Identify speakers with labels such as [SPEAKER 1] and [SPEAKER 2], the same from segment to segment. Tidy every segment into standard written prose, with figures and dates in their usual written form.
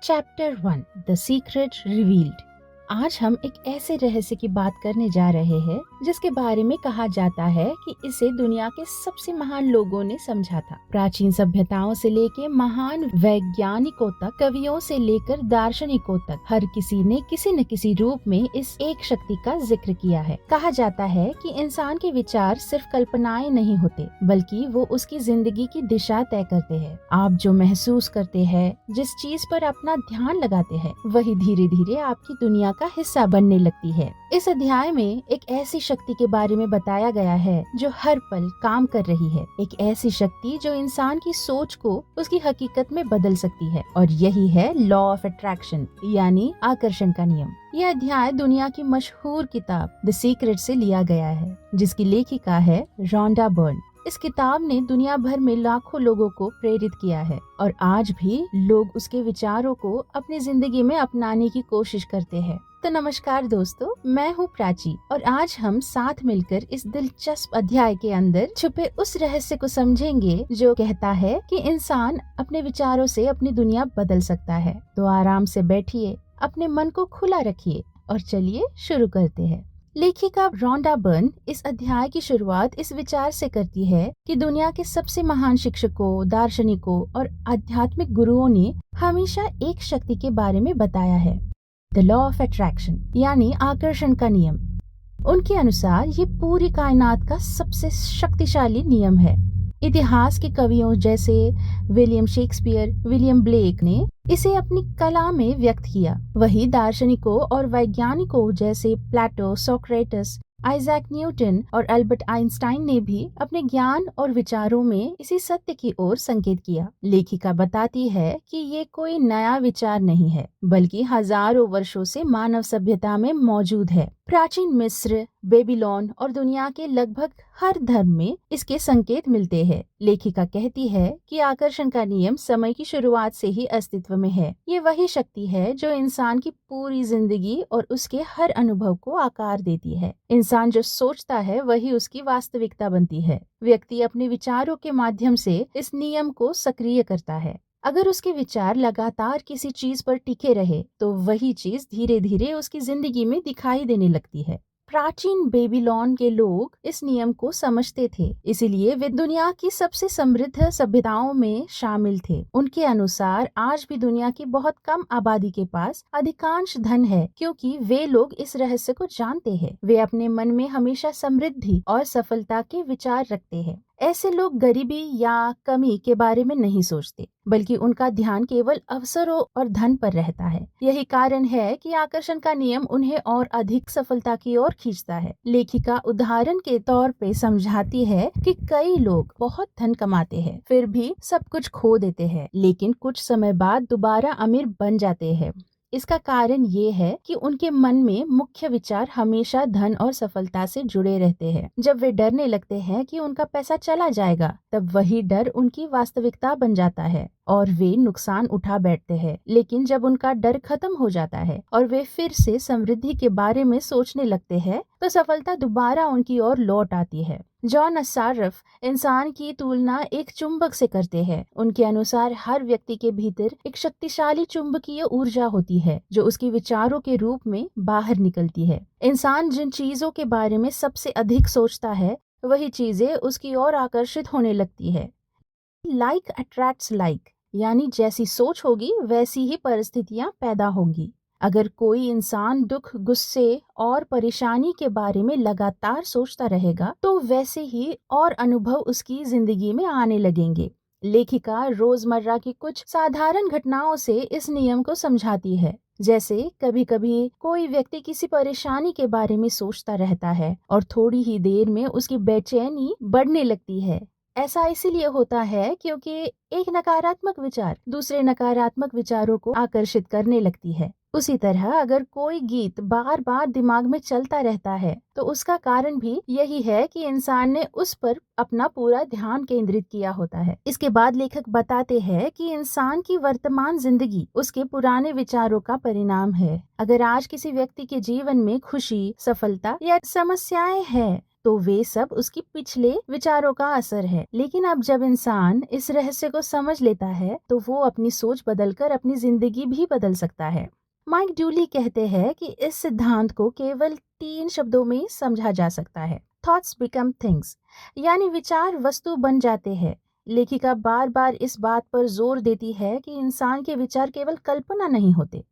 [SPEAKER 1] Chapter 1 the secret revealed. आज हम एक ऐसे रहस्य की बात करने जा रहे हैं जिसके बारे में कहा जाता है कि इसे दुनिया के सबसे महान लोगों ने समझा था। प्राचीन सभ्यताओं से लेकर महान वैज्ञानिकों तक, कवियों से लेकर दार्शनिकों तक, हर किसी ने किसी न किसी रूप में इस एक शक्ति का जिक्र किया है। कहा जाता है कि इंसान के विचार सिर्फ कल्पनाएं नहीं होते, बल्कि वो उसकी जिंदगी की दिशा तय करते हैं। आप जो महसूस करते हैं, जिस चीज पर अपना ध्यान लगाते हैं, वही धीरे धीरे आपकी दुनिया का हिस्सा बनने लगती है। इस अध्याय में एक ऐसी शक्ति के बारे में बताया गया है जो हर पल काम कर रही है। एक ऐसी शक्ति जो इंसान की सोच को उसकी हकीकत में बदल सकती है, और यही है लॉ ऑफ अट्रैक्शन, यानी आकर्षण का नियम। यह अध्याय दुनिया की मशहूर किताब द सीक्रेट से लिया गया है, जिसकी लेखिका है रॉन्डा बर्न। इस किताब ने दुनिया भर में लाखों लोगों को प्रेरित किया है, और आज भी लोग उसके विचारों को अपनी जिंदगी में अपनाने की कोशिश करते हैं। तो नमस्कार दोस्तों, मैं हूँ प्राची, और आज हम साथ मिलकर इस दिलचस्प अध्याय के अंदर छुपे उस रहस्य को समझेंगे जो कहता है कि इंसान अपने विचारों से अपनी दुनिया बदल सकता है। तो आराम से बैठिए, अपने मन को खुला रखिए और चलिए शुरू करते हैं। लेखिका रॉन्डा बर्न इस अध्याय की शुरुआत इस विचार से करती है कि दुनिया के सबसे महान शिक्षकों, दार्शनिकों और आध्यात्मिक गुरुओं ने हमेशा एक शक्ति के बारे में बताया है, द लॉ ऑफ अट्रैक्शन, यानी आकर्षण का नियम। उनके अनुसार ये पूरी कायनात का सबसे शक्तिशाली नियम है। इतिहास के कवियों जैसे विलियम शेक्सपियर, विलियम ब्लेक ने इसे अपनी कला में व्यक्त किया। वही दार्शनिकों और वैज्ञानिकों जैसे प्लेटो, सोक्रेटिस, आइजैक न्यूटन और अल्बर्ट आइंस्टाइन ने भी अपने ज्ञान और विचारों में इसी सत्य की ओर संकेत किया। लेखिका बताती है कि ये कोई नया विचार नहीं है, बल्कि हजारों वर्षों से मानव सभ्यता में मौजूद है। प्राचीन मिस्र, बेबीलोन और दुनिया के लगभग हर धर्म में इसके संकेत मिलते हैं। लेखिका कहती है कि आकर्षण का नियम समय की शुरुआत से ही अस्तित्व में है। ये वही शक्ति है जो इंसान की पूरी जिंदगी और उसके हर अनुभव को आकार देती है। इंसान जो सोचता है वही उसकी वास्तविकता बनती है। व्यक्ति अपने विचारों के माध्यम से इस नियम को सक्रिय करता है। अगर उसके विचार लगातार किसी चीज पर टिके रहे तो वही चीज धीरे धीरे उसकी जिंदगी में दिखाई देने लगती है। प्राचीन बेबीलोन के लोग इस नियम को समझते थे, इसीलिए वे दुनिया की सबसे समृद्ध सभ्यताओं में शामिल थे। उनके अनुसार आज भी दुनिया की बहुत कम आबादी के पास अधिकांश धन है, क्योंकि वे लोग इस रहस्य को जानते हैं। वे अपने मन में हमेशा समृद्धि और सफलता के विचार रखते हैं। ऐसे लोग गरीबी या कमी के बारे में नहीं सोचते, बल्कि उनका ध्यान केवल अवसरों और धन पर रहता है। यही कारण है कि आकर्षण का नियम उन्हें और अधिक सफलता की ओर खींचता है। लेखिका उदाहरण के तौर पे समझाती है कि कई लोग बहुत धन कमाते हैं, फिर भी सब कुछ खो देते हैं, लेकिन कुछ समय बाद दोबारा अमीर बन जाते हैं। इसका कारण ये है कि उनके मन में मुख्य विचार हमेशा धन और सफलता से जुड़े रहते हैं। जब वे डरने लगते हैं कि उनका पैसा चला जाएगा, तब वही डर उनकी वास्तविकता बन जाता है और वे नुकसान उठा बैठते हैं। लेकिन जब उनका डर खत्म हो जाता है और वे फिर से समृद्धि के बारे में सोचने लगते हैं, तो सफलता दोबारा उनकी ओर लौट आती है। जॉन असारफ इंसान की तुलना एक चुंबक से करते हैं। उनके अनुसार हर व्यक्ति के भीतर एक शक्तिशाली चुंबकीय ऊर्जा होती है जो उसके विचारों के रूप में बाहर निकलती है। इंसान जिन चीजों के बारे में सबसे अधिक सोचता है, वही चीजें उसकी ओर आकर्षित होने लगती है। लाइक अट्रैक्ट्स लाइक, यानी जैसी सोच होगी वैसी ही परिस्थितियां पैदा होंगी। अगर कोई इंसान दुख, गुस्से और परेशानी के बारे में लगातार सोचता रहेगा, तो वैसे ही और अनुभव उसकी जिंदगी में आने लगेंगे। लेखिका रोजमर्रा की कुछ साधारण घटनाओं से इस नियम को समझाती है। जैसे कभी कभी कोई व्यक्ति किसी परेशानी के बारे में सोचता रहता है और थोड़ी ही देर में उसकी बेचैनी बढ़ने लगती है। ऐसा इसीलिए होता है क्योंकि एक नकारात्मक विचार दूसरे नकारात्मक विचारों को आकर्षित करने लगती है। उसी तरह अगर कोई गीत बार बार दिमाग में चलता रहता है, तो उसका कारण भी यही है कि इंसान ने उस पर अपना पूरा ध्यान केंद्रित किया होता है। इसके बाद लेखक बताते हैं कि इंसान की वर्तमान जिंदगी उसके पुराने विचारों का परिणाम है। अगर आज किसी व्यक्ति के जीवन में खुशी, सफलता या समस्याएं हैं, तो वे सब उसकी पिछले विचारों का असर है। लेकिन अब जब इंसान इस रहस्य को समझ लेता है तो वो अपनी सोच बदलकर अपनी जिंदगी भी बदल सकता है। माइक डूली कहते हैं कि इस सिद्धांत को केवल 3 शब्दों में समझा जा सकता है, थॉट्स बिकम थिंग्स, यानी विचार वस्तु बन जाते हैं। लेखिका बार बार इस बात पर जोर देती है कि इंसान के विचार केवल कल्पना नहीं होते,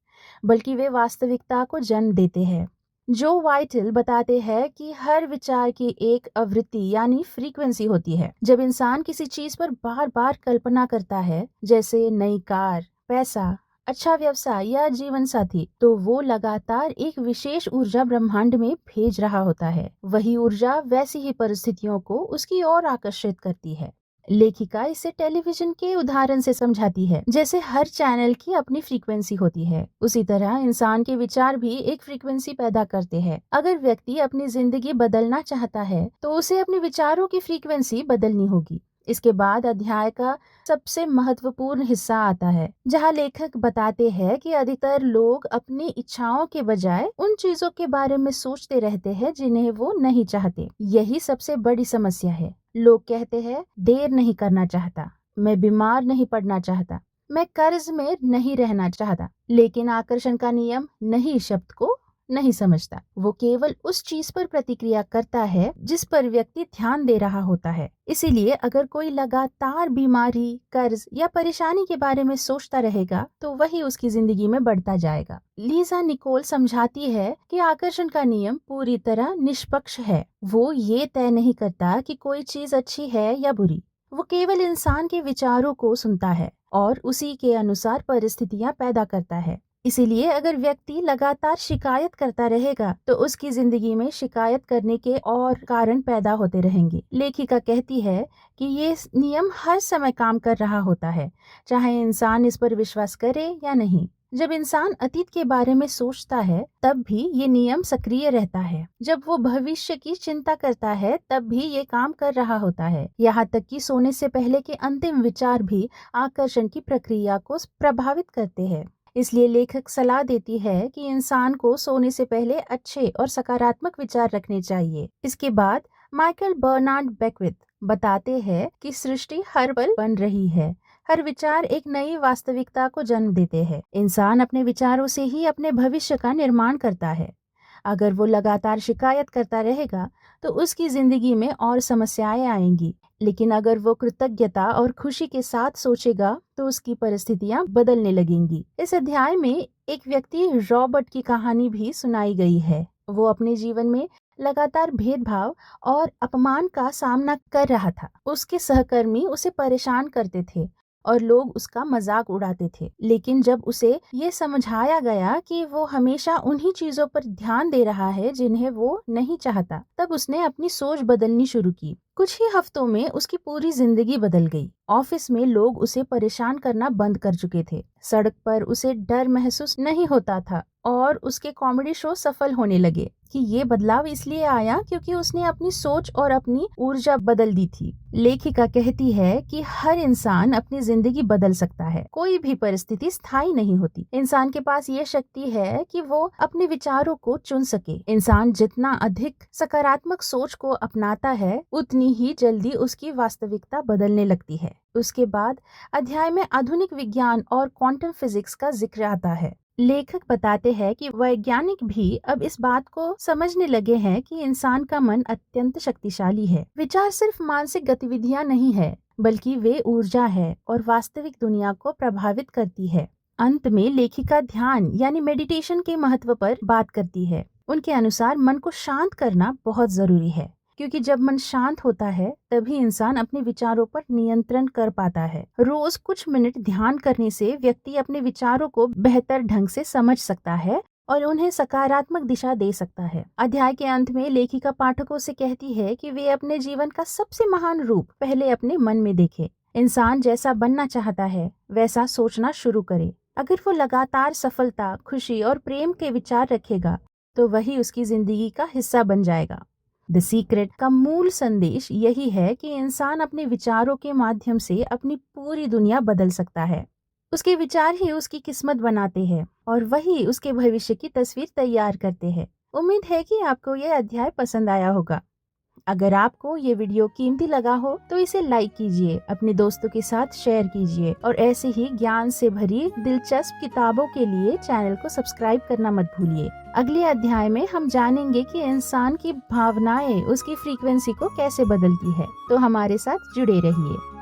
[SPEAKER 1] बल्कि वे वास्तविकता को जन्म देते हैं। जो वाइटल बताते हैं कि हर विचार की एक आवृत्ति यानी फ्रीक्वेंसी होती है। जब इंसान किसी चीज पर बार बार कल्पना करता है, जैसे नई कार, पैसा, अच्छा व्यवसाय या जीवन साथी, तो वो लगातार एक विशेष ऊर्जा ब्रह्मांड में भेज रहा होता है। वही ऊर्जा वैसी ही परिस्थितियों को उसकी ओर आकर्षित करती है। लेखिका इसे टेलीविजन के उदाहरण से समझाती है। जैसे हर चैनल की अपनी फ्रीक्वेंसी होती है, उसी तरह इंसान के विचार भी एक फ्रीक्वेंसी पैदा करते हैं। अगर व्यक्ति अपनी जिंदगी बदलना चाहता है तो उसे अपने विचारों की फ्रीक्वेंसी बदलनी होगी। इसके बाद अध्याय का सबसे महत्वपूर्ण हिस्सा आता है, जहाँ लेखक बताते हैं कि अधिकतर लोग अपनी इच्छाओं के बजाय उन चीजों के बारे में सोचते रहते हैं जिन्हें वो नहीं चाहते। यही सबसे बड़ी समस्या है। लोग कहते हैं, देर नहीं करना चाहता, मैं बीमार नहीं पड़ना चाहता, मैं कर्ज में नहीं रहना चाहता, लेकिन आकर्षण का नियम नहीं शब्द को नहीं समझता। वो केवल उस चीज पर प्रतिक्रिया करता है जिस पर व्यक्ति ध्यान दे रहा होता है। इसीलिए अगर कोई लगातार बीमारी, कर्ज या परेशानी के बारे में सोचता रहेगा तो वही उसकी जिंदगी में बढ़ता जाएगा। लीजा निकोल समझाती है कि आकर्षण का नियम पूरी तरह निष्पक्ष है। वो ये तय नहीं करता कि कोई चीज अच्छी है या बुरी। वो केवल इंसान के विचारों को सुनता है और उसी के अनुसार परिस्थितियां पैदा करता है। इसीलिए अगर व्यक्ति लगातार शिकायत करता रहेगा तो उसकी जिंदगी में शिकायत करने के और कारण पैदा होते रहेंगे। लेखिका कहती है कि ये नियम हर समय काम कर रहा होता है, चाहे इंसान इस पर विश्वास करे या नहीं। जब इंसान अतीत के बारे में सोचता है तब भी ये नियम सक्रिय रहता है। जब वो भविष्य की चिंता करता है तब भी ये काम कर रहा होता है। यहाँ तक कि सोने से पहले के अंतिम विचार भी आकर्षण की प्रक्रिया को प्रभावित करते हैं। इसलिए लेखक सलाह देती है कि इंसान को सोने से पहले अच्छे और सकारात्मक विचार रखने चाहिए। इसके बाद माइकल बर्नार्ड बेकविथ बताते हैं कि सृष्टि हर पल बन रही है। हर विचार एक नई वास्तविकता को जन्म देते हैं। इंसान अपने विचारों से ही अपने भविष्य का निर्माण करता है। अगर वो लगातार शिकायत करता रहेगा तो उसकी जिंदगी में और समस्याएं आएंगी। लेकिन अगर वो कृतज्ञता और खुशी के साथ सोचेगा तो उसकी परिस्थितियां बदलने लगेंगी। इस अध्याय में एक व्यक्ति रॉबर्ट की कहानी भी सुनाई गई है। वो अपने जीवन में लगातार भेदभाव और अपमान का सामना कर रहा था। उसके सहकर्मी उसे परेशान करते थे और लोग उसका मजाक उड़ाते थे। लेकिन जब उसे ये समझाया गया कि वो हमेशा उन्हीं चीजों पर ध्यान दे रहा है जिन्हें वो नहीं चाहता, तब उसने अपनी सोच बदलनी शुरू की। कुछ ही हफ्तों में उसकी पूरी जिंदगी बदल गई। ऑफिस में लोग उसे परेशान करना बंद कर चुके थे। सड़क पर उसे डर महसूस नहीं होता था और उसके कॉमेडी शो सफल होने लगे। कि ये बदलाव इसलिए आया क्योंकि उसने अपनी सोच और अपनी ऊर्जा बदल दी थी। लेखिका कहती है कि हर इंसान अपनी जिंदगी बदल सकता है। कोई भी परिस्थिति स्थायी नहीं होती। इंसान के पास ये शक्ति है कि वो अपने विचारों को चुन सके। इंसान जितना अधिक सकारात्मक सोच को अपनाता है उतनी ही जल्दी उसकी वास्तविकता बदलने लगती है। उसके बाद अध्याय में आधुनिक विज्ञान और क्वांटम फिजिक्स का जिक्र आता है। लेखक बताते हैं कि वैज्ञानिक भी अब इस बात को समझने लगे हैं कि इंसान का मन अत्यंत शक्तिशाली है। विचार सिर्फ मानसिक गतिविधियां नहीं है, बल्कि वे ऊर्जा है और वास्तविक दुनिया को प्रभावित करती है। अंत में लेखिका ध्यान यानी मेडिटेशन के महत्व पर बात करती है। उनके अनुसार मन को शांत करना बहुत जरूरी है, क्योंकि जब मन शांत होता है तभी इंसान अपने विचारों पर नियंत्रण कर पाता है। रोज कुछ मिनट ध्यान करने से व्यक्ति अपने विचारों को बेहतर ढंग से समझ सकता है और उन्हें सकारात्मक दिशा दे सकता है। अध्याय के अंत में लेखिका पाठकों से कहती है कि वे अपने जीवन का सबसे महान रूप पहले अपने मन में देखें। इंसान जैसा बनना चाहता है वैसा सोचना शुरू करे। अगर वो लगातार सफलता, खुशी और प्रेम के विचार रखेगा तो वही उसकी जिंदगी का हिस्सा बन जाएगा। द सीक्रेट का मूल संदेश यही है कि इंसान अपने विचारों के माध्यम से अपनी पूरी दुनिया बदल सकता है। उसके विचार ही उसकी किस्मत बनाते हैं और वही उसके भविष्य की तस्वीर तैयार करते हैं। उम्मीद है कि आपको यह अध्याय पसंद आया होगा। अगर आपको ये वीडियो कीमती लगा हो तो इसे लाइक कीजिए, अपने दोस्तों के साथ शेयर कीजिए और ऐसे ही ज्ञान से भरी दिलचस्प किताबों के लिए चैनल को सब्सक्राइब करना मत भूलिए। अगले अध्याय में हम जानेंगे कि इंसान की भावनाएं उसकी फ्रीक्वेंसी को कैसे बदलती है। तो हमारे साथ जुड़े रहिए।